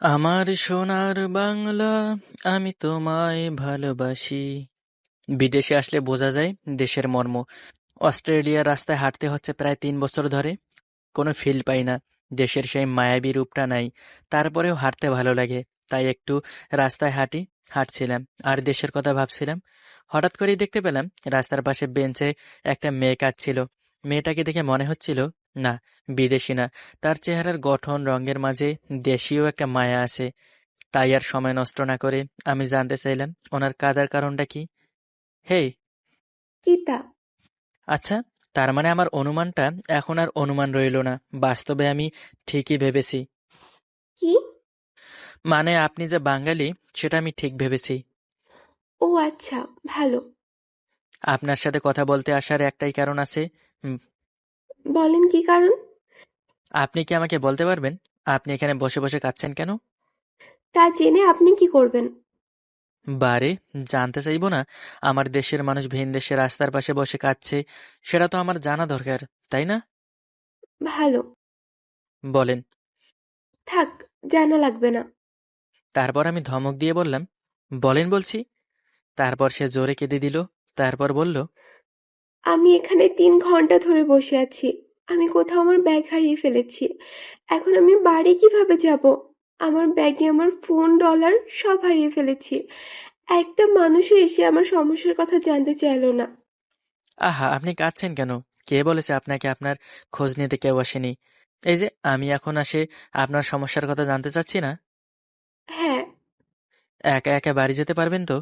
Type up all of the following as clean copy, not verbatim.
আমার সোনার বাংলা, আমি তোমায় ভালোবাসি। বিদেশে আসলে বোঝা যায় দেশের মর্ম। অস্ট্রেলিয়ার রাস্তায় হাঁটতে হচ্ছে প্রায় ৩ বছর ধরে। কোনো ফিল পাই না, দেশের সেই মায়াবী রূপটা নাই। তারপরেও হাঁটতে ভালো লাগে, তাই একটু রাস্তায় হাঁটছিলাম আর দেশের কথা ভাবছিলাম। হঠাৎ করেই দেখতে পেলাম রাস্তার পাশে বেঞ্চে একটা মেয়ে কাঁদছিল। মেয়েটাকে দেখে মনে হচ্ছিল, না, বিদেশি না, তার চেহারার গঠন রঙের মাঝে দেশীয় একটা মায়া আছে। তাই আর সময় নষ্ট না করে আমি জানতে চাইলাম ওনার কাদার কারণটা কি। হেই, কিতা? আচ্ছা, তার মানে আমার অনুমানটা এখন আর অনুমান রইল না, বাস্তবে আমি ঠিকই ভেবেছি। কি? মানে আপনি যে বাঙালি, সেটা আমি ঠিক ভেবেছি। ও আচ্ছা, ভালো। আপনার সাথে কথা বলতে আসার একটাই কারণ আছে। উম, বলেন কি কারণ? আপনি কি আমাকে বলতে পারবেন আপনি এখানে বসে বসে কাঁদছেন কেন? তা জেনে আপনি কি করবেন? বারে, জানতে চাইবো না? আমার দেশের মানুষ ভিন দেশে রাস্তার পাশে বসে কাঁদছে, সেটা তো আমার জানা দরকার, তাই না? ভালো। বলেন। থাক, জানা লাগবে না। তারপর আমি ধমক দিয়ে বললাম, বলেন বলছি। তারপর সে জোরে কেঁদে দিল। তারপর বলল, আমি এখানে 3 ঘন্টা ধরে বসে আছি। আমি কোথাও আমার ব্যাগ হারিয়ে ফেলেছি। এখন আমি বাড়ি কিভাবে যাব? আমার ব্যাগে আমার ফোন, ডলার সব হারিয়ে ফেলেছি। একটা মানুষও এসে আমার সমস্যার কথা জানতে চাইলো না। আহা, আপনি কাঁদছেন কেন? কে বলেছে আপনাকে আপনার খোঁজ নিতে কেউ আসেনি? এই যে আমি এখন আসে আপনার সমস্যার কথা জানতে চাচ্ছি না? হ্যাঁ। একা একা বাড়ি যেতে পারবেন তো?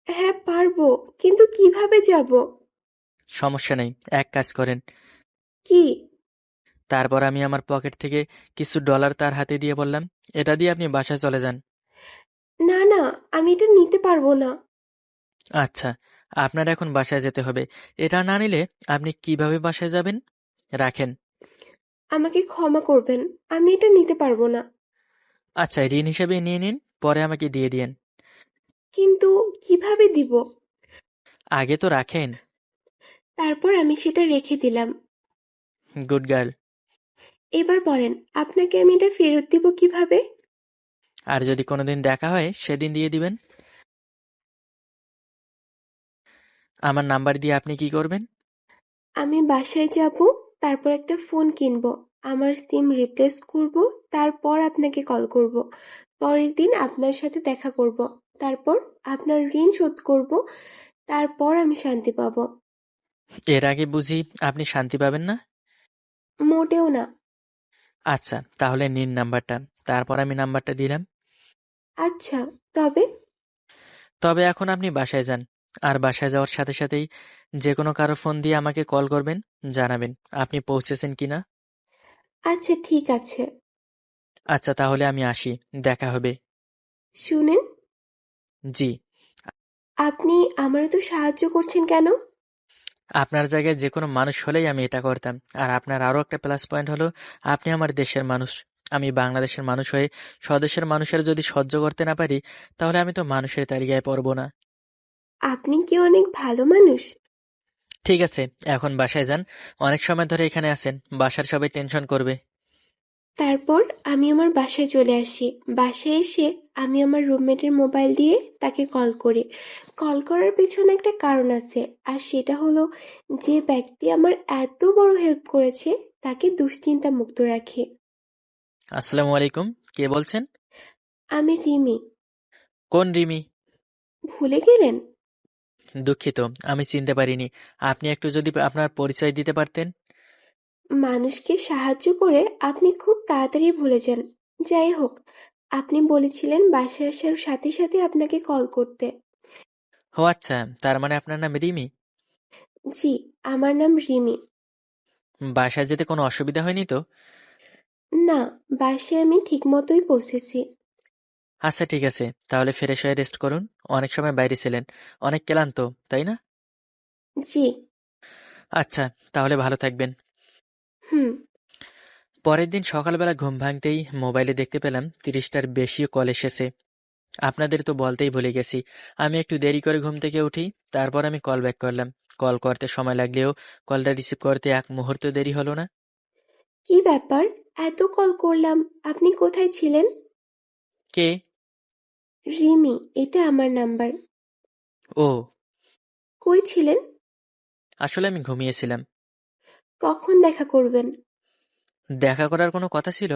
হ্যাঁ, পারবো। কিন্তু কিভাবে যাব? সমস্যা নেই, এক কাজ করেন। কি? তারপর আমি আমার পকেট থেকে কিছু ডলার তার হাতে দিয়ে বললাম, এটা দিয়ে আপনি বাসায় চলে যান। না না, আমি এটা নিতে পারবো না। আচ্ছা, আপনার এখন বাসায় যেতে হবে। এটা না নিলে আপনি কিভাবে বাসায় যাবেন? রাখেন। আমাকে ক্ষমা করবেন। আমি এটা নিতে পারবো না। আচ্ছা, ঋণ হিসেবে নিয়ে নিন, পরে আমাকে দিয়ে দিয়েন। কিন্তু কিভাবে দিব? আগে তো রাখেন। তারপর আমি সেটা রেখে দিলাম। Good girl. এবার বলেন, আপনাকে আমি এটা ফেরত দিব কিভাবে? আর যদি কোনোদিন দেখা হয় সেদিন দিয়ে দিবেন। আমার নাম্বার দিয়ে আপনি কি করবেন? আমি বাসায় যাব, তারপর একটা ফোন কিনবো, আমার সিম রিপ্লেস করব, তারপর আপনাকে কল করব। পরের দিন আপনার সাথে দেখা করব। তারপর আপনার ঋণ শোধ করব। তারপর আমি শান্তি পাবো। এর আগে বুঝি আপনি শান্তি পাবেন না? মোটেও না। আচ্ছা, তাহলে নিন নাম্বারটা। তারপর আমি নাম্বারটা দিলাম। আচ্ছা, তবে? তবে এখন আপনি বাসায় যান। আর বাসায় যাওয়ার সাথে সাথেই যে কোনো কারো ফোন দিয়ে আমাকে কল করবেন, জানাবেন আপনি পৌঁছেছেন কিনা। আচ্ছা, ঠিক আছে। আচ্ছা, তাহলে আমি আসি। দেখা হবে। শুনেন, জি। আপনি আমারও তো সাহায্য করছেন কেন? আপনার জায়গায় যে কোনো মানুষ হলেই আমি এটা করতাম। আর আপনার আরও একটা প্লাস পয়েন্ট হলো, আপনি আমার দেশের মানুষ। আমি বাংলাদেশের মানুষ হয়ে স্বদেশের মানুষের যদি সহ্য করতে না পারি, তাহলে আমি তো মানুষের তালিকায় পড়ব না। আপনি কি অনেক ভালো মানুষ? ঠিক আছে, এখন বাসায় যান। অনেক সময় ধরে এখানে আছেন, বাসার সবাই টেনশন করবে। তারপর আমি আমার বাসায় চলে আসি। বাসায় এসে আমি আমার রুমমেটের মোবাইল দিয়ে তাকে কল করি। কল করার পেছনে একটা কারণ আছে, আর সেটা হলো, যে ব্যক্তি আমার এত বড় হেল্প করেছে তাকে দুশ্চিন্তা মুক্ত রাখি। আসসালামু আলাইকুম, কে বলছেন? আমি রিমি। কোন রিমি? ভুলে গেলেন? দুঃখিত, আমি চিনতে পারিনি। আপনি একটু যদি আপনার পরিচয় দিতে পারতেন। মানুষকে সাহায্য করে আপনি খুব তাড়াতাড়ি ভুলে যান। যাই হোক, আপনি বলেছিলেন বাসায় আসার সাথে সাথে আপনাকে কল করতে। ও আচ্ছা, তার মানে আপনার নাম রিমি। জি, আমার নাম রিমি। বাসায় যেতে কোনো অসুবিধা হয়নি তো? না, বাসায় আমি ঠিকমতোই পৌঁছেছি। আচ্ছা, ঠিক আছে, তাহলে ফ্রেশ হয়ে রেস্ট করুন। অনেক সময় বাইরে ছিলেন, অনেক ক্লান্ত, তাই না? জি। আচ্ছা, তাহলে ভালো থাকবেন। হুম। পরের দিন সকালবেলা ঘুম ভাঙতেই মোবাইলে দেখতে পেলাম 30টার বেশি কল এসেছে। আপনাদের তো বলতেই ভুলে গেছি, আমি একটু দেরি করে ঘুম থেকে উঠি। তারপর আমি কল ব্যাক করলাম। কল করতে সময় লাগলেও কলটা রিসিভ করতে এক মুহূর্ত দেরি হলো না। কি ব্যাপার? এত কল করলাম, আপনি কোথায় ছিলেন? কে? রিমি, এটা আমার নাম্বার। ও, কই ছিলেন? আসলে আমি ঘুমিয়েছিলাম। কখন দেখা করবেন? দেখা করার কোনো কথা ছিল?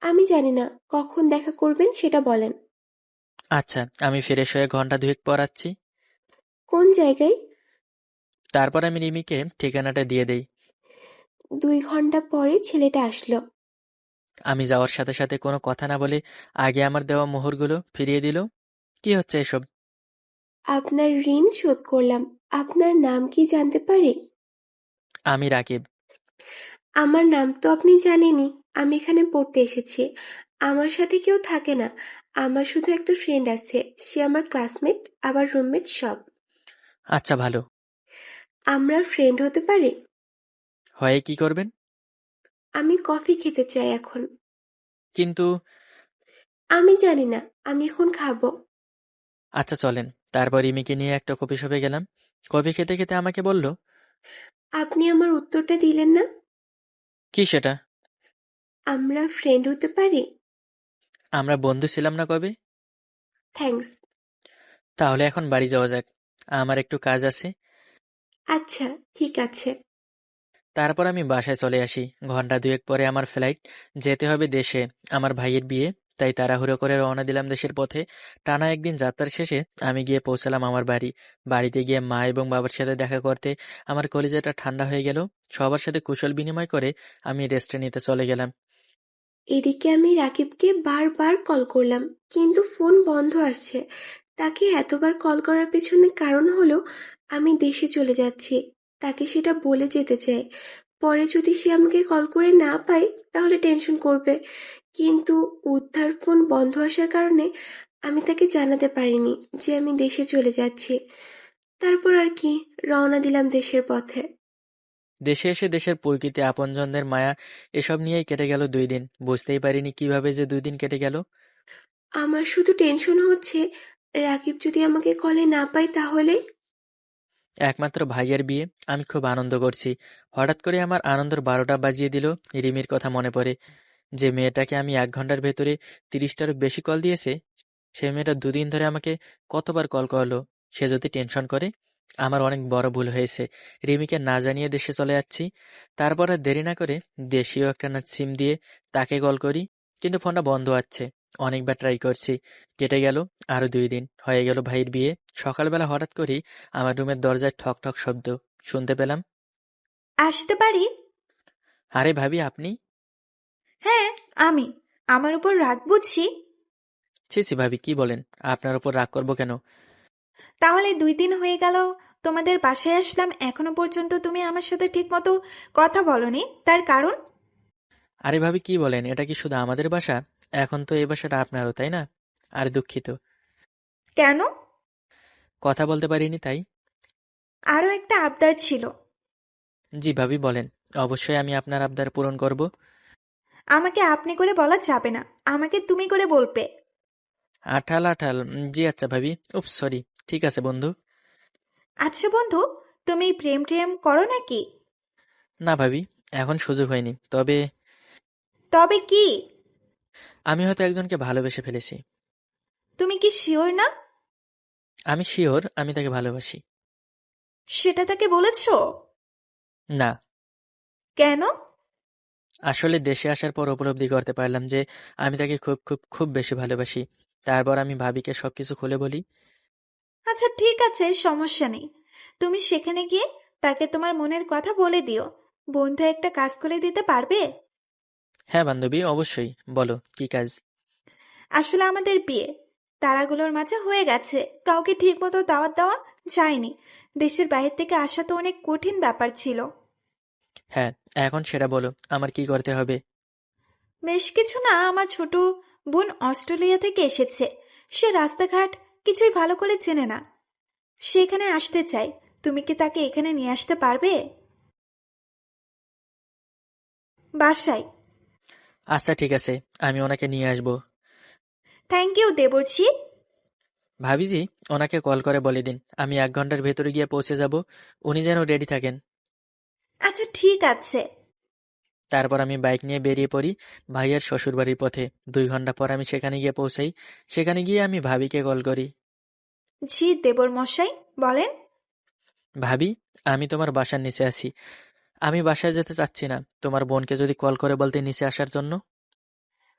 আমি জানি না, কখন দেখা করবেন সেটা বলেন। আচ্ছা, আমি ফ্রেশ হয়ে ঘন্টা দুয়েক পর আসছি। কোন জায়গায়? তারপর আমি রিমিকে ঠিকানাটা দিয়ে দেই। 2 ঘন্টা পরে ছেলেটা আসলো। আমি যাওয়ার সাথে সাথে কোনো কথা না বলে আগে আমার দেওয়া মোহরগুলো ফিরিয়ে দিল। কি হচ্ছে এসব? আপনার ঋণ শোধ করলাম। আপনার নাম কি জানতে পারি? আমি রাকিব। আমার নাম তো আপনি জানেনই। আমি এখানে পড়তে এসেছি। আমার সাথে কেউ থাকে না। আমার শুধু একটা ফ্রেন্ড আছে। সে আমার ক্লাসমেট, আবার রুমমেট সব। আচ্ছা, ভালো। আমরা ফ্রেন্ড হতে পারি? হয়ে কি করবেন? আমি কফি খেতে চাই এখন। কিন্তু আমি জানি না, আমি এখন খাবো। আচ্ছা, চলেন। তারপর রিমিকে নিয়ে একটা কফি শপে গেলাম। কফি খেতে খেতে আমাকে বলল, আপনি আমার উত্তরটা দিলেন না। কি সেটা? আমরা ফ্রেন্ড হতে পারি? আমরা বন্ধু ছিলাম না কবে? থ্যাঙ্কস। তাহলে এখন বাড়ি যাওয়া যাক, আমার একটু কাজ আছে। আচ্ছা, ঠিক আছে। তারপর আমি বাসায় চলে আসি। ঘন্টা দুয়েক পরে আমার ফ্লাইট, যেতে হবে দেশে। আমার ভাইয়ের বিয়ে, তাই তাড়াহুড়ো করে রওনা দিলাম দেশের পথে। টানা একদিন যাত্রার শেষে আমি গিয়ে পৌঁছালাম আমার বাড়ি। বাড়িতে গিয়ে মা এবং বাবার সাথে দেখা করতে আমার কলিজাটা ঠান্ডা হয়ে গেল। সবার সাথে কুশল বিনিময় করে আমি রেস্টে নিতে চলে গেলাম। এদিকে আমি রাকিবকে বারবার কল করলাম, কিন্তু ফোন বন্ধ আসছে। তাকে এতবার কল করার পেছনে কারণ হলো আমি দেশে চলে যাচ্ছি। তাকে সেটা বলে যেতে চাই। পরে যদি সে আমাকে কল করে না পায় তাহলে টেনশন করবে। কিন্তু উদ্ধার ফোন বন্ধ আসার কারণে আমি তাকে জানাতে পারিনি যে আমি দেশে চলে যাচ্ছি। তারপর আর কি, রওনা দিলাম দেশের পথে। দেশে এসে দেশের প্রকৃতি, আপনজনদের মায়া, এসব নিয়েই কেটে গেল 2 দিন। বুঝতেই পারিনি কিভাবে যে 2 দিন কেটে গেল। আমার শুধু টেনশন হচ্ছে, রাকিব যদি আমাকে কলে না পায় তাহলে। একমাত্র ভাইয়ের বিয়ে, আমি খুব আনন্দ করছি। হঠাৎ করে আমার আনন্দের 12টা বাজিয়ে দিল। রিমির কথা মনে পড়ে। যে মেয়েটাকে আমি 1 ঘন্টার ভেতরে 30টারও বেশি কল দিয়েছে, সে মেয়েটা 2 দিন ধরে আমাকে কতবার কল করলো। সে যদি টেনশন করে, আমার অনেক বড় ভুল হয়েছে। রিমিকে না জানিয়ে দেশে চলে যাচ্ছি। তারপর আর দেরি না করে দেশীয় একটা না সিম দিয়ে তাকে কল করি, কিন্তু ফোনটা বন্ধ আছে। অনেকবার ট্রাই করছি, কেটে গেল। আরো 2 দিন হয়ে গেল ভাইয়ের বিয়ে। সকালবেলা হঠাৎ করেই আমার রুমের দরজায় ঠক ঠক শব্দ শুনতে পেলাম। আসতে পারি? আরে ভাবি, আপনি? হ্যাঁ, আমি। আমার উপর রাগ বুঝছি? ছি ছি ভাবি, কি বলেন? আপনার ওপর রাগ করবো কেন? তাহলে 2 দিন হয়ে গেল তোমাদের বাসায় আসলাম, এখনো পর্যন্ত তুমি আমার সাথে ঠিকমতো কথা বলনি, তার কারণ? আরে ভাবি, কি বলেন? এটা কি শুধু আমাদের বাসা? এখন তো এই বাসাটা আপনারও, তাই না? আর দুঃখিত, কেন? কথা বলতে পারিনি তাই। আরো একটা আবদার ছিল। জি ভাবি, বলেন। অবশ্যই আমি আপনার আবদার পূরণ করব। আমাকে আপনি করে বলা যাবে না, আমাকে তুমি করে বলবে। আঠাল আঠাল, জি আচ্ছা ভাবি। উপ সরি। ঠিক আছে বন্ধু। আচ্ছা বন্ধু, তুমি প্রেম টেম করো নাকি? না ভাবি, এখন সুযোগ হয়নি। তবে তবে কি? আমি হয়তো একজনকে ভালোবেসে ফেলেছি। তুমি কি শিওর না? আমি শিওর আমি তাকে ভালোবাসি। সেটা তাকে বলেছো? না, কেন? আসলে দেশে আসার পর উপলব্ধি করতে পারলাম যে আমি তাকে খুব খুব খুব বেশি ভালোবাসি। তারপর আমি ভাবিকে সবকিছু খুলে বলি। আচ্ছা ঠিক আছে, সমস্যা নেই। তুমি সেখানে গিয়ে তাকে তোমার মনের কথা বলে দিও। বন্ধু একটা কাজ করে দিতে পারবে? হ্যাঁ বান্ধবী, অবশ্যই। বলো, কি কাজ? আসলে আমাদের বিয়ে তারাগুলোর মাঝে হয়ে গেছে, কাউকে ঠিক মতো দাওয়াত দেওয়া যায়নি। দেশের বাইরে থেকে আসা তো অনেক কঠিন ব্যাপার ছিল। হ্যাঁ, এখন সেটা বলো, আমার কি করতে হবে? বেশ কিছু না, আমার ছোট বোন অস্ট্রেলিয়া থেকে এসেছে। সে রাস্তাঘাট কিছুই ভালো করে চেনে না। সে এখানে আসতে চায়। তুমি কি তাকে এখানে নিয়ে আসতে পারবে বাসায়? আচ্ছা ঠিক আছে, আমি ওনাকে নিয়ে আসবো। থ্যাংক ইউ দেবর্ষি। ভাবিজি, ওনাকে কল করে বলে দিন আমি 1 ঘন্টার ভেতরে গিয়ে পৌঁছে যাব। উনি যেন রেডি থাকেন। আচ্ছা ঠিক আছে। তারপর আমি বাইক নিয়ে বেরিয়ে পড়ি ভাইয়ার শ্বশুরবাড়ির পথে। 2 ঘন্টা পর আমি সেখানে গিয়ে পৌঁছাই। সেখানে গিয়ে আমি ভাবিকে কল করি। জি দেবর মশাই, বলেন। ভাবি, আমি তোমার বাসার নিচে আছি। আমি বাসায় যেতে চাচ্ছি না, তোমার বোনকে যদি কল করে বলতে নিচে আসার জন্য।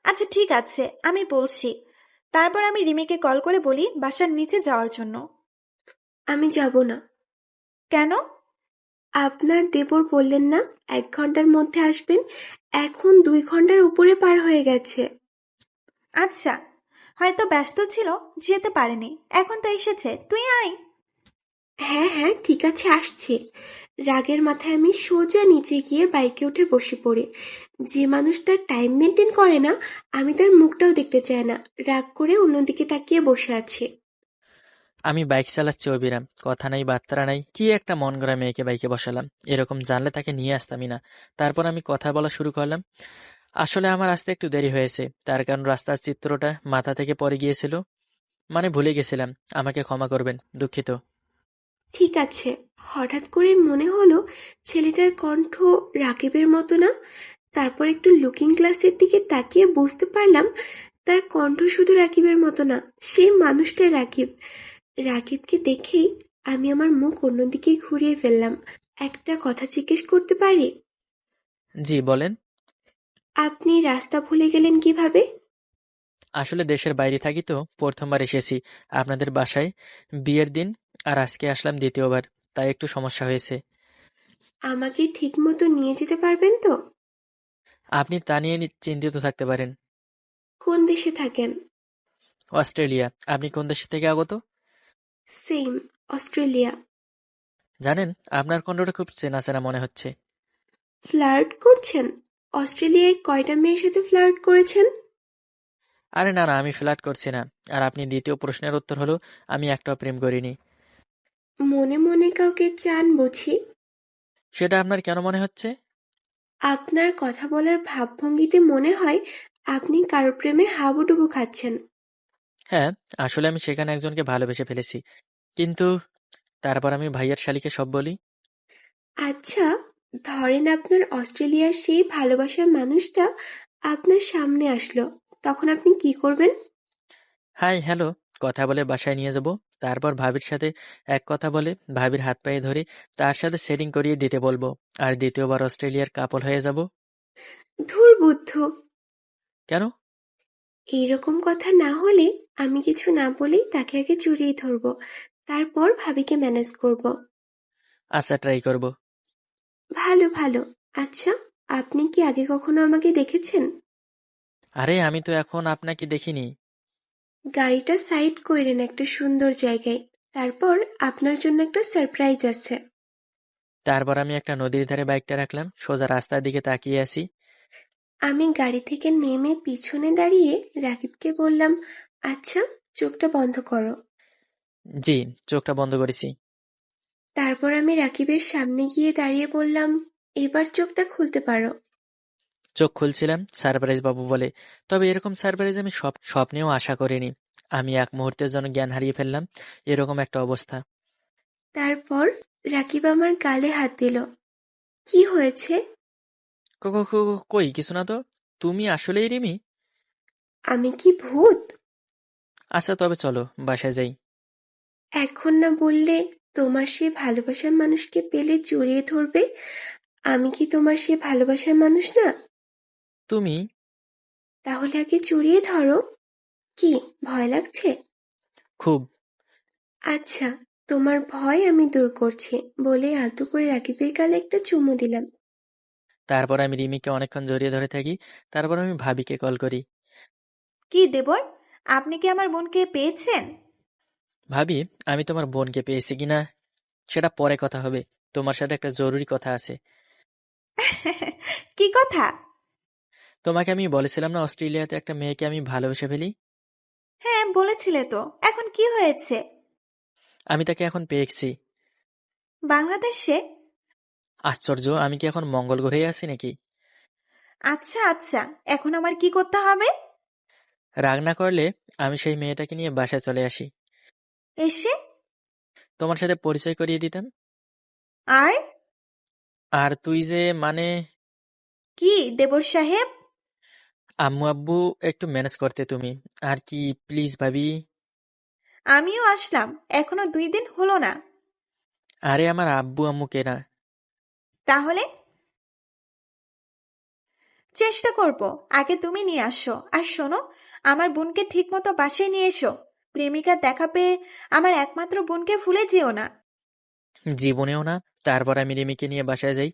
আচ্ছা ঠিক আছে, আমি বলছি। তারপর আমি রিমিকে কল করে বলি বাসার নিচে যাওয়ার জন্য। আমি যাব না। কেন? আপনার দেবর বললেন না 1 ঘন্টার মধ্যে আসবেন, এখন 2 ঘন্টার উপরে পার হয়ে গেছে। আচ্ছা, হয়তো ব্যস্ত ছিল, যেতে পারেনি। এখন তো এসেছে, তুই আয়। হ্যাঁ হ্যাঁ ঠিক আছে, আসছি। রাগের মাথায় আমি সোজা নিচে গিয়ে বাইকে উঠে বসে পড়ি। যে মানুষ তার টাইম মেনটেন করে না, আমি তার মুখটাও দেখতে চাই না, রাগ করে অন্যদিকে তাকিয়ে বসে আছি। আমি বাইক চালাচ্ছি অবিরাম, কথা নাই বার্তা নাই। কি একটা মন গড়া মেয়েকে বাইকে বসালাম, এরকম জানলে তাকে নিয়ে আসতামই না। তারপর আমি কথা বলা শুরু করলাম। আসলে আমার আসতে একটু দেরি হয়েছে, তার কারণ রাস্তার চিত্রটা মাথা থেকে পড়ে গিয়েছিল, মানে ভুলে গেছিলাম। আমাকে ক্ষমা করবেন, দুঃখিত। ঠিক আছে। হঠাৎ করে মনে হলো ছেলেটার কণ্ঠ রাকিবের মতো না। তারপর একটু লুকিং গ্লাসের দিকে তাকিয়ে বুঝতে পারলাম তার কণ্ঠ শুধু রাকিবের মতো না, সেই মানুষটাই রাকিব। রাকিবকে দেখেই আমি আমার মুখ অন্যদিকে ঘুরিয়ে ফেললাম। একটা কথা জিজ্ঞেস করতে পারি? জি বলেন। আপনি রাস্তা ভুলে গেলেন কিভাবে? আসলে দেশের বাইরে থাকি তো, প্রথমবার এসেছি আপনাদের বাসায় বিয়ের দিন, আর আজকে আসলাম দ্বিতীয়বার, তাই একটু সমস্যা হয়েছে। আমাকে ঠিক মতো নিয়ে যেতে পারবেন তো? আপনি তা নিয়ে চিন্তিত থাকতে পারেন। কোন দেশে থাকেন? অস্ট্রেলিয়া। আপনি কোন দেশ থেকে আগত? Same, Australia. জানেন, আপনার কণ্ঠটা খুব চেনা চেনা মনে হচ্ছে। ফ্লার্ট করছেন? অস্ট্রেলিয়ায় কয়টা মেয়ের সাথে ফ্লার্ট করেছেন? আরে না না, আমি ফ্লার্ট করছি না। আর আপনি দ্বিতীয় প্রশ্নের উত্তর হলো, আমি একটাও প্রেম করিনি। মনে মনে কাউকে চান বুঝি? সেটা আপনার কেন মনে হচ্ছে? আপনার কথা বলার ভাবভঙ্গিতে মনে হয় আপনি কারো প্রেমে হাবুডুবু খাচ্ছেন। হ্যাঁ, আসলে আমি সেখানে একজনকে ভালোবেসে ফেলেছি। কিন্তু তারপর আমি ভাইয়ার শালিকে সব বলি। আচ্ছা, ধরেন আপনার অস্ট্রেলিয়ার সেই ভালোবাসার মানুষটা আপনার সামনে আসলো, তখন আপনি কি করবেন? হাই হ্যালো কথা বলে বাসায় নিয়ে যাব। তারপর ভাবির সাথে এক কথা বলে ভাবির হাত পায়ে ধরে তার সাথে সেটিং করিয়ে দিতে বলবো। আর দ্বিতীয়বার অস্ট্রেলিয়ার কাপল হয়ে যাব। ধুর বুদ্ধ! কেন? এইরকম কথা না হলে আমি কিছু না বলেই তাকে আগে জড়িয়ে ধরবো, তারপর ভাবিকে ম্যানেজ করব। আচ্ছা, ট্রাই করব। ভালো ভালো। আচ্ছা, আপনি কি আগে কখনো আমাকে দেখেছেন? আরে আমি তো এখন আপনাকে দেখিনি। গাড়িটা সাইড কইরেন একটা সুন্দর জায়গায়, তারপর আপনার জন্য একটা সারপ্রাইজ আছে। তারপর আমি একটা নদীর ধারে বাইকটা রাখলাম, সোজা রাস্তার দিকে তাকিয়ে আছি। আমি গাড়ি থেকে নেমে পিছনে দাঁড়িয়ে রাকিবকে বললাম, আচ্ছা, চোখটা বন্ধ করো। জি, চোখটা বন্ধ করেছি। তারপর আমি রাকিবের সামনে গিয়ে দাঁড়িয়ে বললাম, এবার চোখটা খুলতে পারো। চোখ খুলছিলাম সারপ্রাইজ পাবো বলে, তবে এরকম সারপ্রাইজ আমি স্বপ্নেও আশা করিনি। আমি এক মুহূর্তের জন্য জ্ঞান হারিয়ে ফেললাম, এরকম একটা অবস্থা। তারপর রাকিব আমার গালে হাত দিল। কি হয়েছে? কই কিছু না তো। তুমি আসলেই রিমি? আমি কি ভূত? আচ্ছা তবে চলো বাসায় যাই। এখন না বললে তোমার সে ভালোবাসার মানুষকে পেলে জড়িয়ে ধরবে? আমি কি তোমার সে ভালোবাসার মানুষ না? তুমি? তাহলে আগে জড়িয়ে ধরো। কি, ভয় লাগছে? খুব। আচ্ছা, তোমার ভয় আমি দূর করছি বলে আলতো করে রাকিবের গালে একটা চুমু দিলাম। তারপর আমি রিমিকে অনেকক্ষণ জড়িয়ে ধরে থাকি। তারপর আমি ভাবিকে কল করি। কি দেবর, আপনি কি আমার বোনকে পেয়েছেন? ভাবি, আমি তোমার বোনকে পেয়েছি কিনা সেটা পরে কথা হবে। তোমার সাথে একটা জরুরি কথা আছে। কি কথা? তোমাকে আমি বলেছিলাম না অস্ট্রেলিয়াতে একটা মেয়েকে আমি ভালোবেসে ফেলি। হ্যাঁ বলেছিলে তো, এখন কি হয়েছে? আমি তাকে এখন পেয়েছি। বাংলাদেশে? আশ্চর্য, আমি কি এখন মঙ্গল গ্রহে আছি নাকি? আচ্ছা আচ্ছা, এখন আমার কি করতে হবে? রাগ না করলে আমি সেই মেয়েটাকে নিয়ে বাসায় চলে আসি। এসে? তোমার সাথে পরিচয় করিয়ে দিতাম। আর? আর তুই যে মানে কি দেবর সাহেব? আম্মু আব্বু একটু ম্যানেজ করতে তুমি। আর কি প্লিজ ভাবি। আমিও আসলাম, এখনো 2 দিন হলো না। আরে আমার আব্বু আম্মুকে না। তাহলে চেষ্টা করব আগে তুমি নিয়ে আসো। আর শোনো, আমার বোনকে ঠিক মতো বাসায় নিয়ে এসো। প্রেমিকার দেখা পেয়ে আমার একমাত্র বোনকে ভুলে যেও না। জীবনেও না। তারপর আমি রিমিকে নিয়ে বাসায় যাই।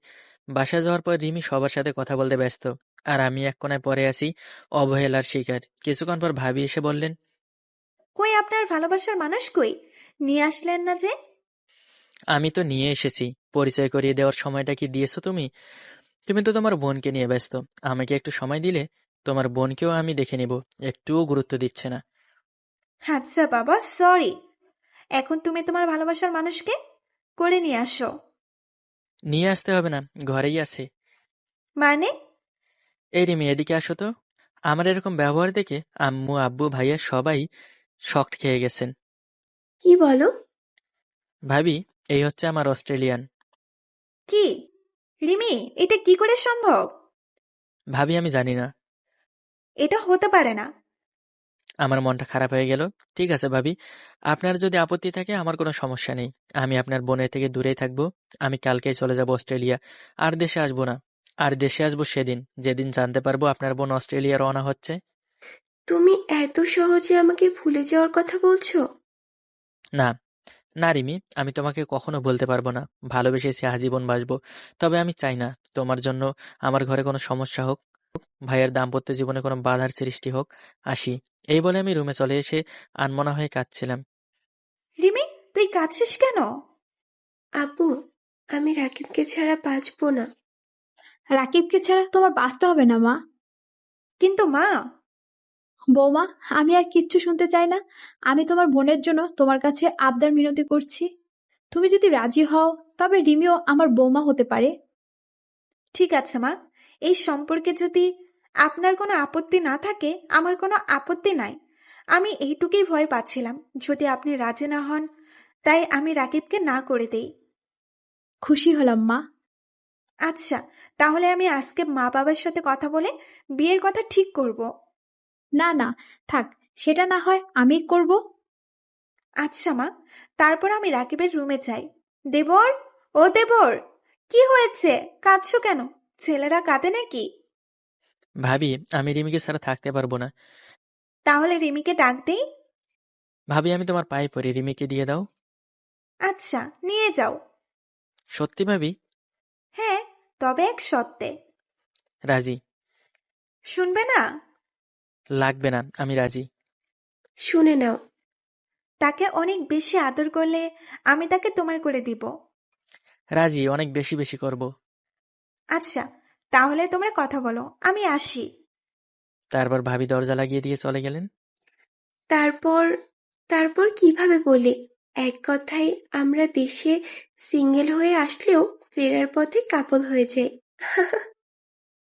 বাসায় যাওয়ার পর রিমি সবার সাথে কথা বলতে ব্যস্ত। আর আমি এক কোণায় পড়ে আছি, অবহেলার শিকার। কিছুক্ষণ পর ভাবি এসে বললেন, কই আপনার ভালোবাসার মানুষ কই? নিয়ে আসলেন না যে? আমি তো নিয়ে এসেছি। পরিচয় করিয়ে দেওয়ার সময়টা কি দিয়েছো তুমি? তুমি তো তোমার বোনকে নিয়ে ব্যস্ত। আমাকে একটু সময় দিলে তোমার বোনকেও আমি দেখে নিব। একটুও গুরুত্ব দিচ্ছে না। আচ্ছা বাবা, সরি। এখন তুমি তোমার ভালোবাসার মানুষকে করে নিয়ে আসো। নিয়ে আসতে হবে না, ঘরেই আছে। মানে? এই রিমি, এদিকে আসো তো। আমার এরকম ব্যবহার দেখে আম্মু আব্বু ভাইয়া সবাই শকড খেয়ে গেছেন। কি বলো? ভাবি, এই হচ্ছে আমার অস্ট্রেলিয়ান। কি? রিমি, এটা কি করে সম্ভব? ভাবি, আমি জানি না। এটা হতে পারে না। আমার মনটা খারাপ হয়ে গেল। ঠিক আছে ভাবি, আপনার যদি আপত্তি থাকে আমার কোনো সমস্যা নেই। আমি আপনার বোনের থেকে দূরেই থাকবো। আমি কালকেই চলে যাব অস্ট্রেলিয়া। আর দেশে আসবো না। আর দেশে আসবো সেদিন, যেদিন জানতে পারবো আপনার বোন অস্ট্রেলিয়া রওনা হচ্ছে। তুমি এত সহজে আমাকে ভুলে যাওয়ার কথা বলছো? না, না রিমি, আমি তোমাকে কখনো বলতে পারবো না ভালোবেসেছি, আজীবন বাসবো। তবে আমি চাই না তোমার জন্য আমার ঘরে কোনো সমস্যা হোক, ভাইয়ের দাম্পত্য জীবনে কোনো বাধার সৃষ্টি হোক। আসি। এই বলে আমি রুমে চলে এসে আনমনা হয়ে কাঁদছিলাম। রিমি, তুই কাঁদছিস কেন? আপু, আমি রাকিবকে ছাড়া বাঁচবো না। রাকিবকে ছাড়া তোমার বাঁচতে হবে না মা। কিন্তু মা। বৌমা, আমি আর কিচ্ছু শুনতে চাই না। আমি তোমার বোনের জন্য তোমার কাছে আবদার মিনতি করছি। তুমি যদি রাজি হও তবে রিমিও আমার বৌমা হতে পারে। ঠিক আছে মা, এই সম্পর্কে যদি আপনার কোনো আপত্তি না থাকে, আমার কোনো আপত্তি নাই। আমি এইটুকুই ভয় পাচ্ছিলাম যদি আপনি রাজি না হন, তাই আমি রাকিবকে না করে দেই। খুশি হলাম মা। আচ্ছা, তাহলে আমি আজকে মা বাবার সাথে কথা বলে বিয়ের কথা ঠিক করব। না না, থাক, সেটা না হয় আমি করব। আচ্ছা মা, তারপর আমি রাকিবের রুমে যাই। দেবর, ও দেবর, কি হয়েছে? কাঁদছো কেন? ছেলেরা কাঁদে নাকি? ভাবি, আমি রিমিকে ছাড়া থাকতে পারবো না। তাহলে রিমিকে ডাক দেই। ভাবি, আমি তোমার পায়ে পড়ি, রিমিকে দিয়ে দাও। আচ্ছা, নিয়ে যাও। সত্যি ভাবি? হ্যাঁ, তবে এক শর্তে। রাজি। শুনবে না? লাগবে না, আমি রাজি। শুনে নাও। তাকে অনেক বেশি আদর করলে আমি তাকে তোমার করে দিব। রাজি, অনেক বেশি বেশি করব। আচ্ছা, তাহলে তোমরা কথা বলো, আমি আসি। তারপর ভাবি দরজা লাগিয়ে দিয়ে চলে গেলেন। তারপর তারপর কিভাবে বলি? এক কথায় আমরা দেশে সিঙ্গেল হয়ে আসলেও ফেরার পথে কাপল হয়ে যাই।